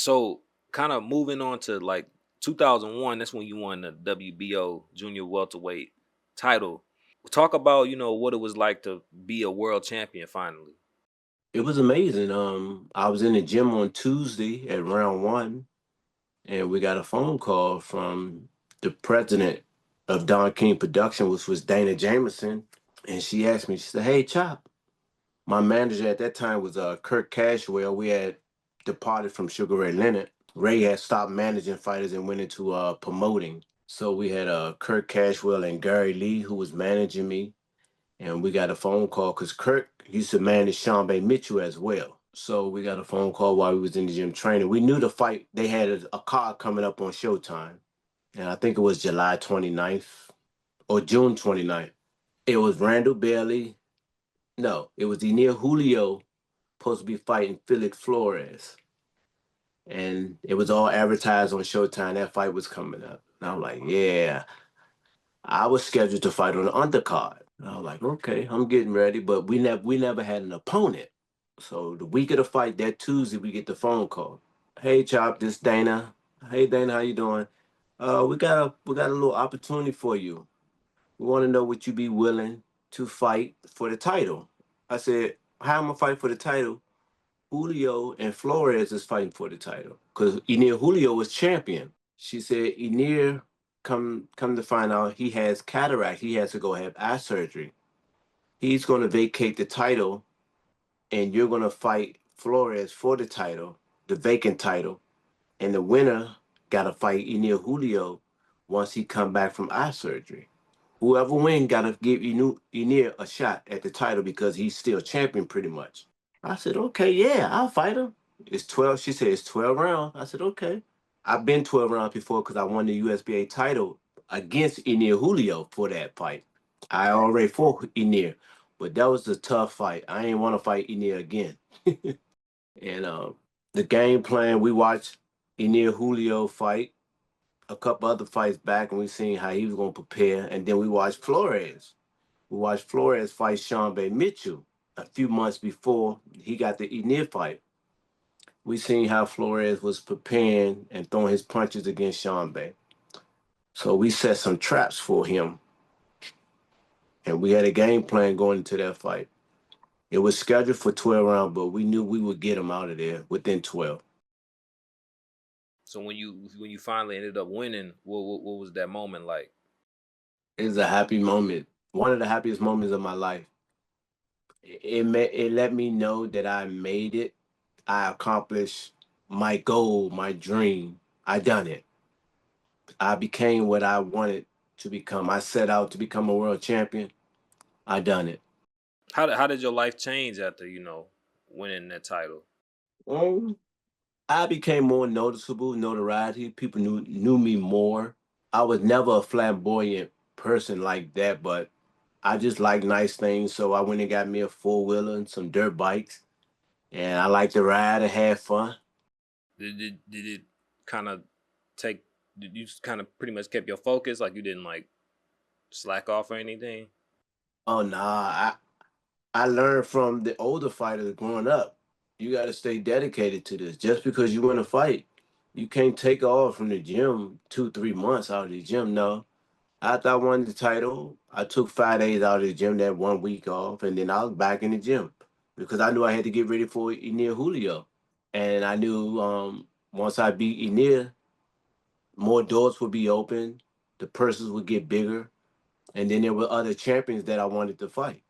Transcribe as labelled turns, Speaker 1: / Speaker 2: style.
Speaker 1: So kind of moving on to like 2001, that's when you won the WBO junior welterweight title. Talk about, what it was like to be a world champion finally.
Speaker 2: It was amazing. I was in the gym on Tuesday at round one, and we got a phone call from the president of Don King Production, which was Dana Jameson, and she asked me. She said, "Hey, Chop." My manager at that time was Kirk Cashwell. We had departed from Sugar Ray Leonard. Ray had stopped managing fighters and went into promoting. So we had Kirk Cashwell and Gary Lee, who was managing me. And we got a phone call because Kirk used to manage Sean Bay Mitchell as well. So we got a phone call while we was in the gym training. We knew the fight, they had a card coming up on Showtime. And I think it was July 29th or June 29th. It was Randall Bailey. No, it was Ener Julio supposed to be fighting Felix Flores. And it was all advertised on Showtime. That fight was coming up. And I'm like, yeah. I was scheduled to fight on the undercard. And I was like, okay, I'm getting ready. But we never had an opponent. So the week of the fight, that Tuesday, we get the phone call. Hey Chop, this Dana. Hey Dana, how you doing? We got a little opportunity for you. We want to know would you be willing to fight for the title? I said, how am I fight for the title? Julio and Flores is fighting for the title because Ener Julio was champion. She said Ener come to find out he has cataract. He has to go have eye surgery. He's going to vacate the title, and you're going to fight Flores for the title, the vacant title, and the winner got to fight Ener Julio once he come back from eye surgery. Whoever wins got to give Ener a shot at the title because he's still champion pretty much. I said, okay, yeah, I'll fight him. It's 12. She said it's 12 rounds. I said, okay. I've been 12 rounds before because I won the USBA title against Ener Julio for that fight. I already fought Ener, but that was a tough fight. I ain't want to fight Ener again. And the game plan, we watched Ener Julio fight a couple other fights back, and we seen how he was going to prepare. And then we watched Flores. We watched Flores fight Sean Bay Mitchell a few months before he got the Ener fight. We seen how Flores was preparing and throwing his punches against Sean Bay. So we set some traps for him, and we had a game plan going into that fight. It was scheduled for 12 rounds, but we knew we would get him out of there within 12.
Speaker 1: So when you finally ended up winning, what was that moment like?
Speaker 2: It was a happy moment, one of the happiest moments of my life. It let me know that I made it. I accomplished my goal, my dream. I done it. I became what I wanted to become. I set out to become a world champion. I done it.
Speaker 1: How did your life change after winning that title?
Speaker 2: Um, I became more noticeable, notoriety. People knew me more. I was never a flamboyant person like that, but I just like nice things. So I went and got me a four-wheeler and some dirt bikes, and I like to ride and have fun.
Speaker 1: Did it kind of take? Did you kind of pretty much kept your focus, like you didn't like slack off or anything?
Speaker 2: Oh nah, I learned from the older fighters growing up. You got to stay dedicated to this. Just because you want to fight, you can't take off from the gym 2, 3 months out of the gym. No, after I won the title, I took 5 days out of the gym, that 1 week off, and then I was back in the gym because I knew I had to get ready for Ener Julio. And I knew once I beat Ener, more doors would be open, the purses would get bigger, and then there were other champions that I wanted to fight.